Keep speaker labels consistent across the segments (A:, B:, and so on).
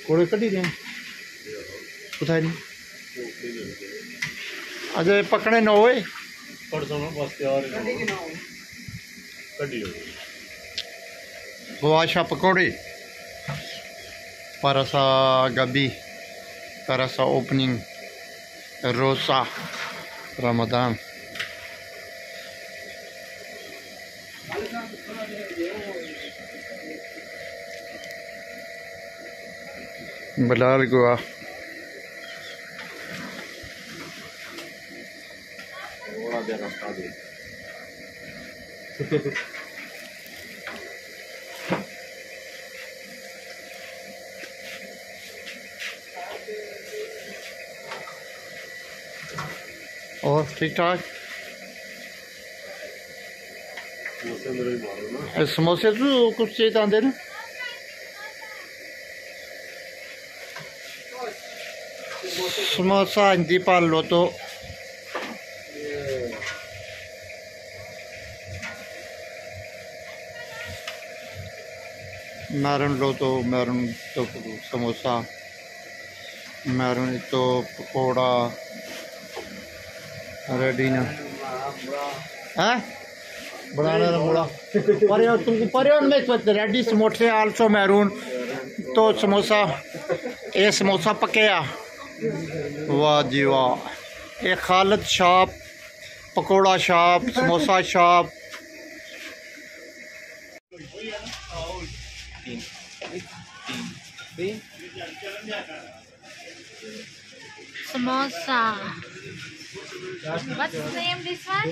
A: कोड़े कटी दें कुछ नहीं अजय पकड़े न होए गुआशा पकौड़े परसा गबी परसा ओपनिंग रोसा रमदान बलाल गोवा और ठीक ठाक समोसे तो कुछ चाहिए आते ना समोसा हिंदी पाल लो तो मैरून लो तो मैरून तो समोसा मैरून तो पकौड़ा रेडी ना हैं बनाना मुड़ा परियों तुमको परियों में रेडी समोसे आल्सो मैरून तो समोसा ये समोसा पकेया वाह जी वाह एक खालद shop pakora shop samosa shop
B: samosa. What's the name this one?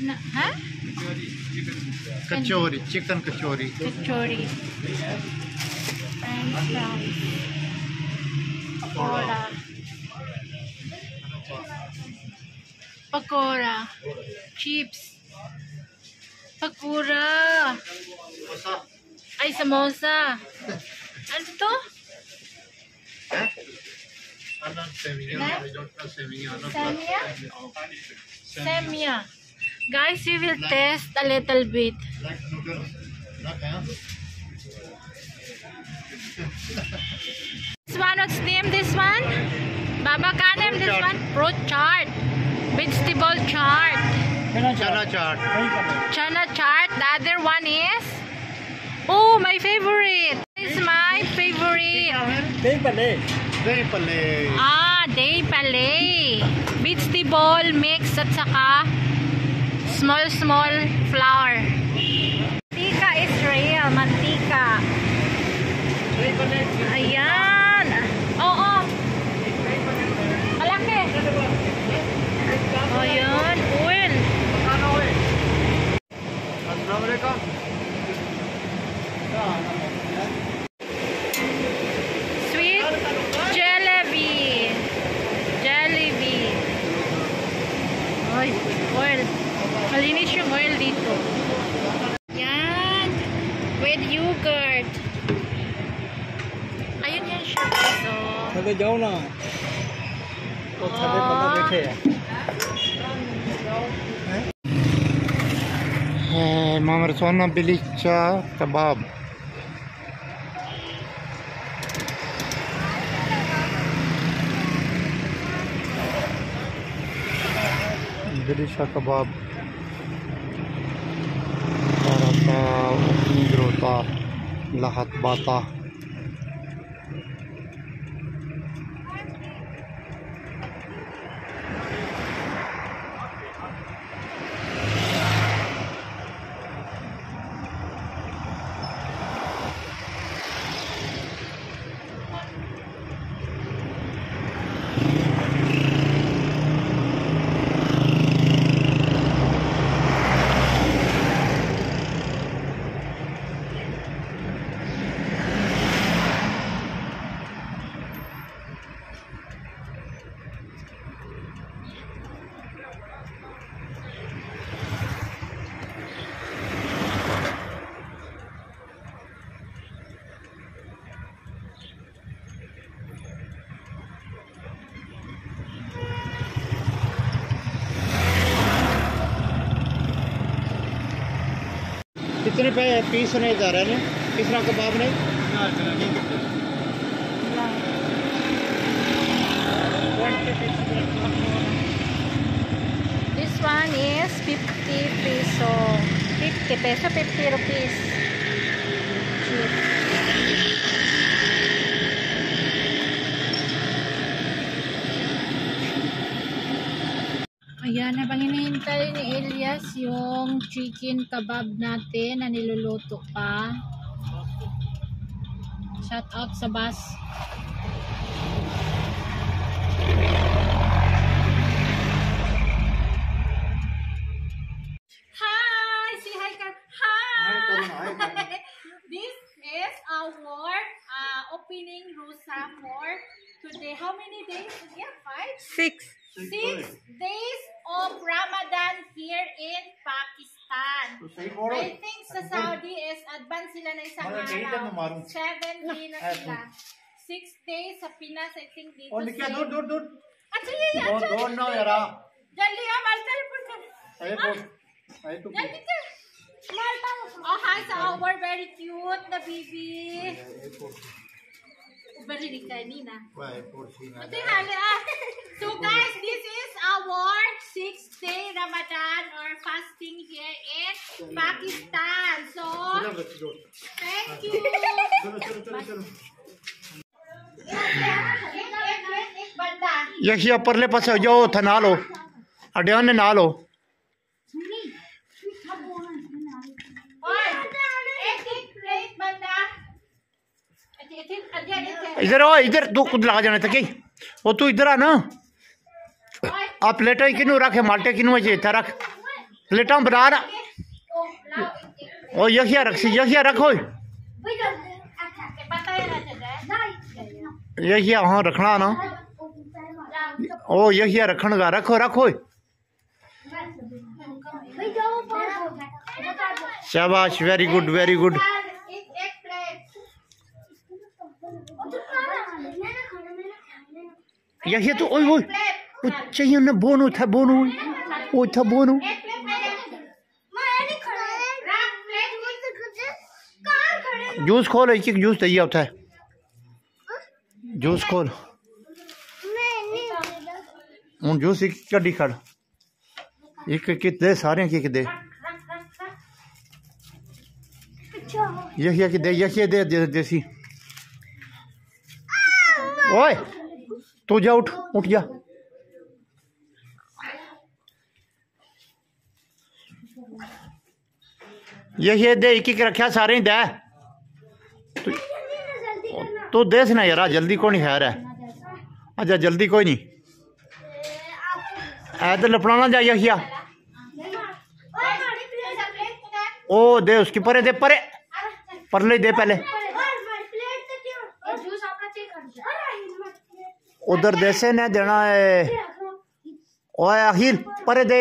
B: No, huh?
A: Kachori chicken kachori
B: Kachori. French fries. Pakora. Pakora. Chips. Pakora. Ay, samosa. Ano to? Semia? Semia. Guys, we will test a little bit. This one, what's name this one? Baba, can name this one? Fruit chaat. Vegetable chaat.
A: चना चाट
B: Chana chaat. The other one is? Oh, my favorite. This is my favorite.
A: दही पल्ले
B: Ah, day pale. Vegetable mix at saka small flour. Mantika is real. Mantika. Ayan. Oo. Malaki. Ayan. Oil. Sweet jalebi. Oy, oil. Malinis yung oil dito. Yan. With yogurt. Ayun yan siya. So,
A: छदे जाओ ना तो छदे बंदा बैठे हैं मामर सोना बिलिचा कबाब बिलिचा कबाब रसा निग्रोता lahat bata कितने पे पीस नहीं जा रहे हैं? किसरा कबाब नहीं?
B: This one is 50 peso. 50 peso, 50 rupees. Cheap. Ayan, habang hinihintay ni Elias yung chicken kebab natin na niluluto pa. Shout out sa bus. Hi! Say hi, Kat. Hi! This is our opening rusa for today. How many days? Yeah, 5? 6 days of Ramadan here in Pakistan. I think sa Saudi is advance sila na isang araw. 7 day na sila. 6 days sa Pinas, I think dito.
A: Oh, Nikia, don't.
B: Don't
A: no, yara.
B: Jaldi ha, maltal po ka. Jaldi ka. Maltal. Oh, hi sa our very cute na baby. Barinig ka, Nina. So guys, this is our 6th day Ramadan or fasting here in Pakistan. So, thank you.
A: यही परले पास जाओ था ना लो अड्यान ने ना लो इधर आओ इधर तू खुद लगा जाने तक वो तू इधर आ ना आप प्लेटा किनू रखे माल्टे किनू चाहिए रख प्लेटा बना ना ओ यही रखो यही हाँ रखना ना ओ यही रखन का रखो शाबाश वेरी गुड यही तो ओए चाहिए ना बोनो था जूस खोल एक जूस चाहिए होता है जूस खोल हूँ जूस एक कड्डी खड़ एक दे सारे की दे यही दे देसी ओए तू जा उठ जा यही दे एक रखा सारे ही दे तू देस ना यार जल्दी को नहीं खैर है अच्छा जल्दी कोई नहीं इधर लपड़ा ना जा यही ओ दे उसकी परे दे परले दे पहले उधर देसे ने देना है ओए अखिल परे दे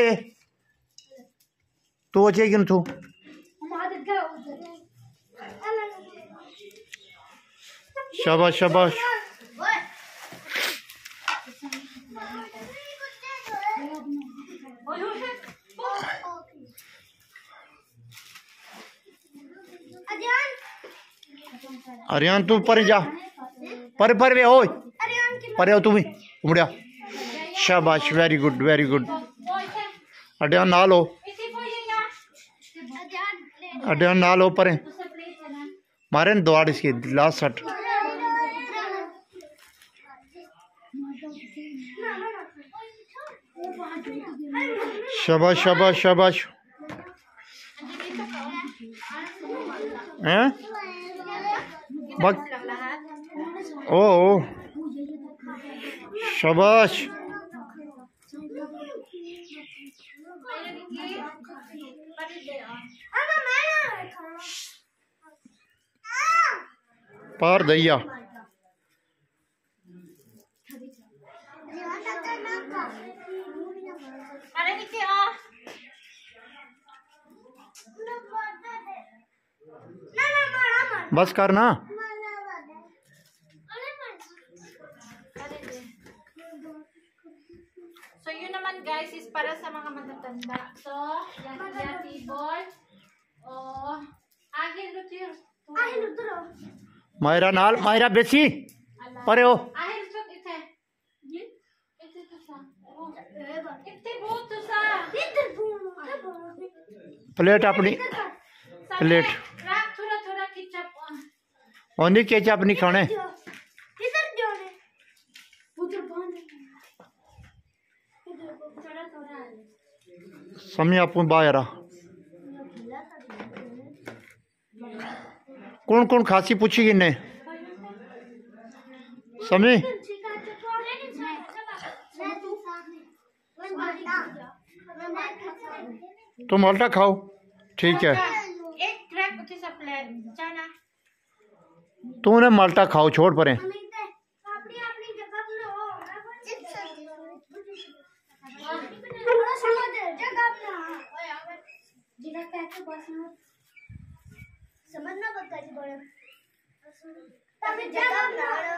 A: तू अच्छे क्यों तू शाबाश अरियान तू पर जा पर वे ओए पर तू भी उमड़िया शाबाश वेरी गुड अड्यान ना लो पर मारे न दौड़ इसकी लास्ट शट शाबाश हैं ओ शाबाश पार दैया बस करना
B: So yun naman guys is para sa mga matatanda. So, yati ball. Oh,
A: Myra नाल मायरा बेसी परे हो
B: Ahir sa ite. Yin? Ite to sa. Ite बहुत to sa.
A: प्लेट अपनी प्लेट
B: Rak थोड़ा थोड़ा ketchup on.
A: ओनी केचप नहीं खाने
B: थोड़ा थोड़ा.
A: समझ आपको बाहर कौन कौन खांसी पूछी किन्ने समझ तुम माल्टा खाओ ठीक है
B: एक क्रैक उठी सा प्लेट जाना.
A: तूने माल्टा खाओ छोड़ परे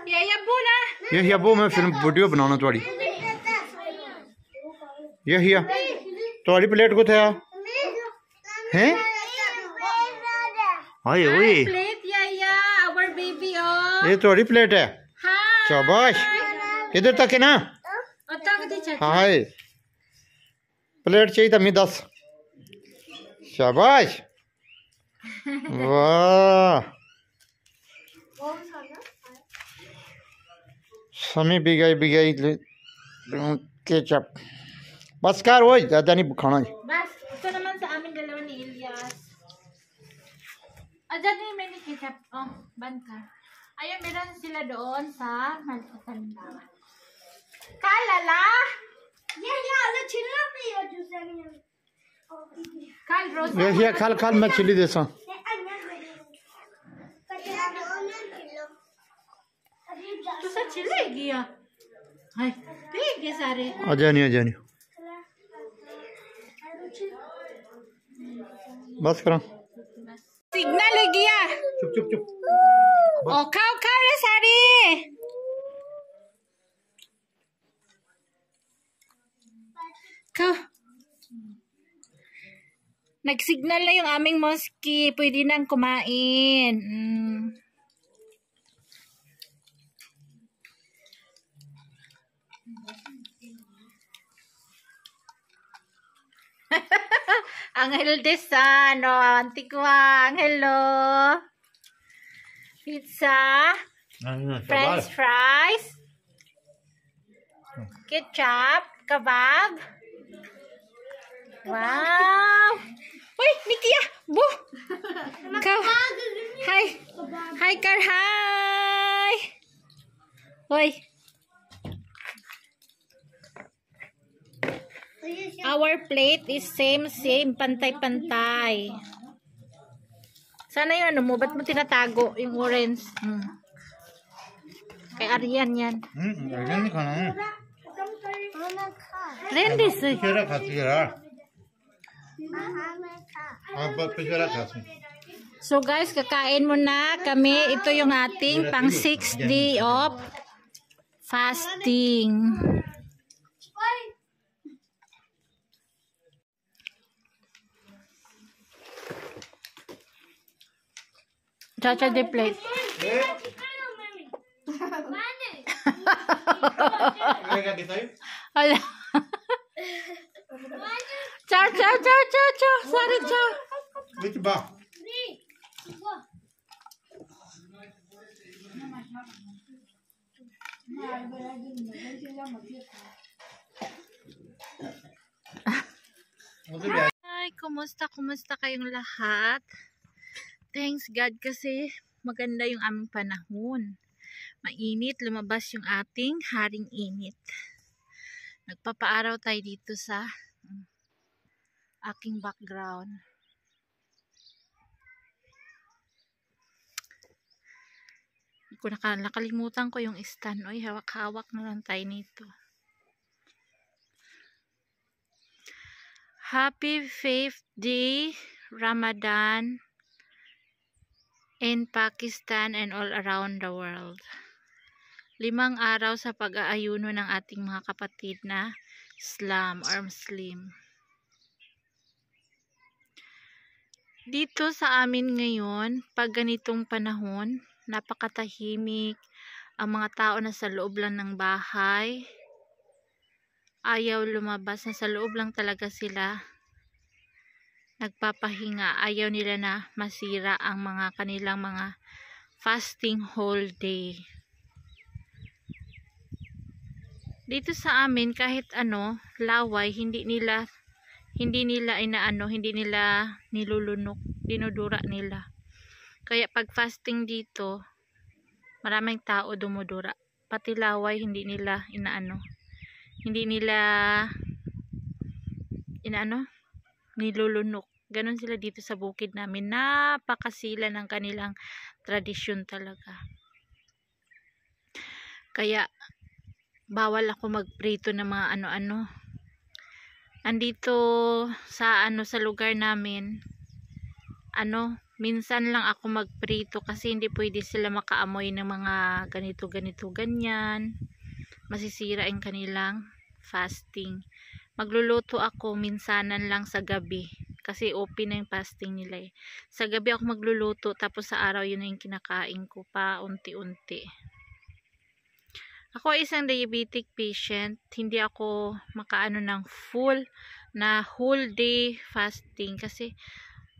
B: ये अब्बू ना.
A: ये अबू मैं फिल्म वीडियो बनाना थोड़ी ये हिया थोड़ी प्लेट को था हैं हाय ओए
B: प्लेट या our baby oh.
A: ये थोड़ी प्लेट है
B: हाँ.
A: शाबाश इधर तक है ना
B: ओता कदी चल.
A: हाय प्लेट चाहिए तमी 10 शाबाश वाह समी बिगाई केचप बस कर वो ज़्यादा नहीं खाना
B: Bas, ito naman sa amin dalawa ni Elias. Diyan ni may ketchup. Oh, banta. Ayun, meron sila doon sa Malpatanda. Kalala! Kal Rosa.
A: ये खाल खाल मैं चिली देसा
B: Tu sa chile giya. Ay, pigi sari.
A: आजा नहीं बस करा
B: Signal giya.
A: चुप
B: Oh, kau re sari. Kau. Nag-signal na yung aming mosque. Pwede nang kumain. Angel Desano, Antigua, hello. Pizza, French fries, ketchup, kebab. Wow. Uy, Nikia, bu. Kau. Hi. Hi, Kar, hi. Uy. Our plate is same, pantay-pantay. Sana yung ano mo, ba't mo tinatago yung orange? Kay Arian yan.
A: नहीं खाना है
B: Rendis eh.
A: पिछड़ा खाती है यार आप पिछड़ा खाती
B: So guys, kakain muna kami. Ito yung ating pang 6th day of fasting. Chacha the plate. Ala. Chow. Sorry, chow.
A: विच बा
B: Ay, kumusta kayong lahat? Thanks God kasi maganda yung aming panahon. Mainit, lumabas yung ating haring init. Nagpapaaraw tayo dito sa aking background. Nakalimutan ko yung stand. Oy, hawak-hawak na lang tayo nito. Happy 5th day Ramadan in Pakistan and all around the world. 5 araw sa pag-aayuno ng ating mga kapatid na Islam or Muslim. Dito sa amin ngayon, pag ganitong panahon, napakatahimik. Ang mga tao na sa loob lang ng bahay, ayaw lumabas, na sa loob lang talaga sila nagpapahinga. Ayaw nila na masira ang mga kanilang mga fasting whole day. Dito sa amin, kahit laway, hindi nila nilulunok, dinudura nila. Kaya pag fasting dito, maraming tao dumudura. Pati laway hindi nila nilulunok. Ganon sila dito sa bukid namin. Napakasila ng kanilang tradisyon talaga. Kaya bawal ako magprito ng mga ano-ano. Andito sa sa lugar namin, minsan lang ako magprito kasi hindi pwede sila makaamoy ng mga ganito ganyan. Masisira ang kanilang fasting. Magluluto ako minsanan lang sa gabi kasi open na yung fasting nila eh. Sa gabi ako magluluto, tapos sa araw yun na yung kinakain ko pa unti-unti. Ako ay isang diabetic patient, hindi ako makaano ng full na whole day fasting kasi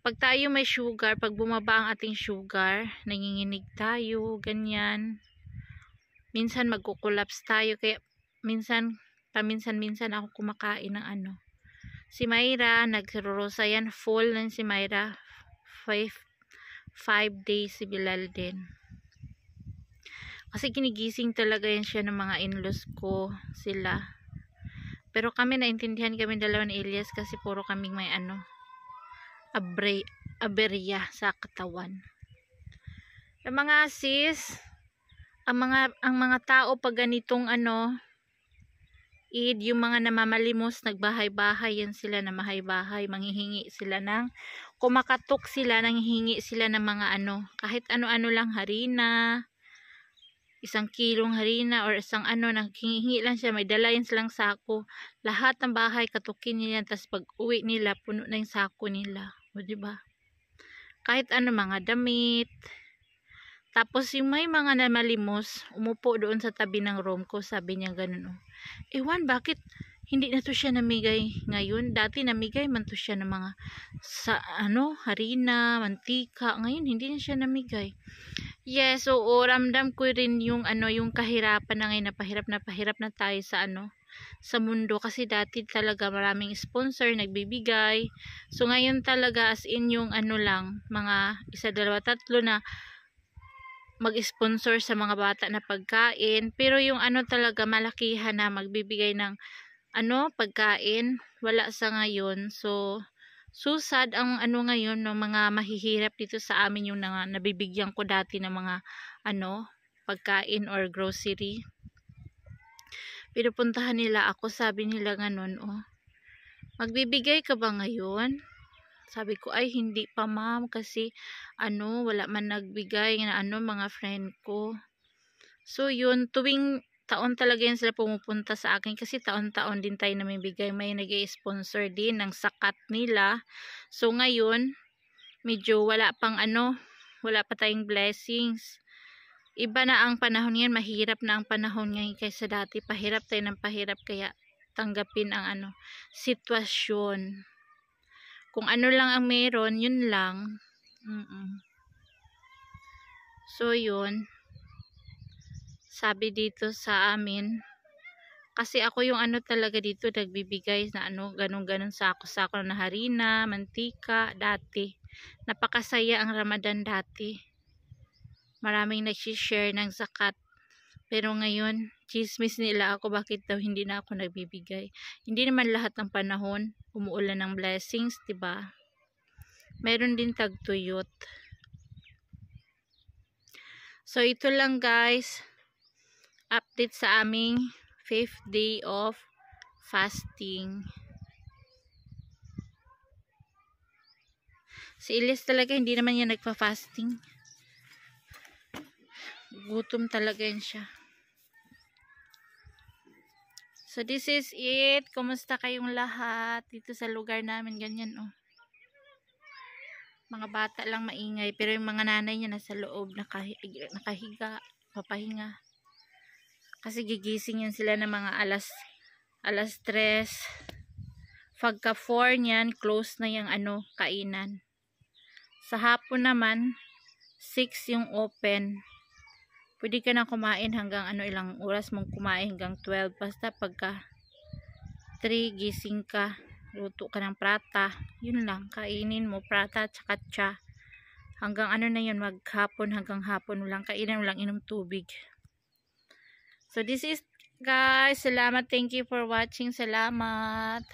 B: pag tayo may sugar, pag bumaba ang ating sugar, nanginginig tayo, ganyan. Minsan magkukulaps tayo, kaya paminsan-minsan ako kumakain ng Si Mayra, nagsirurosa yan, full na si Mayra, 5 days si Bilal din. Kasi ginigising talaga yan siya ng mga in-laws ko, sila. Pero kami, naintindihan kami dalawa ni Elias kasi puro kaming may aberya sa katawan. Yung mga sis, ang mga tao pag ganitong Eid, yung mga namamalimos, nagbahay-bahay yan sila, na mahay-bahay, manghihingi sila kumakatok sila, nanghihingi sila ng mga kahit ano-ano lang, harina, 1 kilong harina or isang nanghihingi lang siya, may dala yan silang sako. Lahat ng bahay katukin nila, tapos pag uwi nila, puno na yung sako nila. O diba? Kahit mga damit. Tapos yung may mga namalimos, umupo doon sa tabi ng room ko, sabi niya ganun, Ewan, bakit hindi na to siya namigay ngayon? Dati namigay man to siya ng mga harina, mantika. Ngayon hindi na siya namigay. Yes, oo, ramdam ko rin yung yung kahirapan na ngayon, napahirap na tayo sa sa mundo, kasi dati talaga maraming sponsor nagbibigay. So ngayon talaga as in yung lang, mga 1, 2, 3 na mag-sponsor sa mga bata na pagkain, pero yung talaga malakihan na magbibigay ng pagkain, wala sa ngayon. So susad ang ngayon ng mga mahihirap dito sa amin, yung nabibigyan ko dati ng mga pagkain or grocery. Pero puntahan nila ako, sabi nila ganun, magbibigay ka ba ngayon? Sabi ko, ay hindi pa ma'am, kasi wala man nagbigay na mga friend ko. So yun, tuwing taon talaga yan sila pumupunta sa akin, kasi taon-taon din tayo namibigay. May nag-i-sponsor din ng sakat nila. So ngayon, medyo wala pa tayong blessings. Iba na ang panahon ngayon, mahirap na ang panahon ngayon kaysa dati. Pahirap tayo ng pahirap, kaya tanggapin ang sitwasyon. Kung lang ang meron, yun lang. So yun, sabi dito sa amin, kasi ako yung talaga dito nagbibigay na ganun sako-sako na harina, mantika dati. Napakasaya ang Ramadan dati. Maraming nag-share ng zakat. Pero ngayon, chismis nila ako, bakit daw hindi na ako nagbibigay. Hindi naman lahat ng panahon umuulan ng blessings, diba? Meron din tagtuyot. So ito lang guys, update sa aming 5th day of fasting. Si Elias talaga hindi naman yan nagpa-fasting. Gutom talaga yan siya. So this is it. Kumusta kayong lahat dito sa lugar namin? Ganyan Mga bata lang maingay, pero yung mga nanay niya nasa loob, nakahiga, papahinga. Kasi gigising yun sila ng mga alas 3. Pagka 4 niyan, close na yung kainan. Sa hapon naman, 6 yung open. Pwede ka na kumain hanggang ilang oras mong kumain hanggang 12. Basta pagka 3 gising ka, luto ka ng prata, yun lang, kainin mo prata at saka tsa. Hanggang na yun, maghapon, hanggang hapon, walang kainan, walang inom tubig. So this is guys, salamat, thank you for watching, salamat.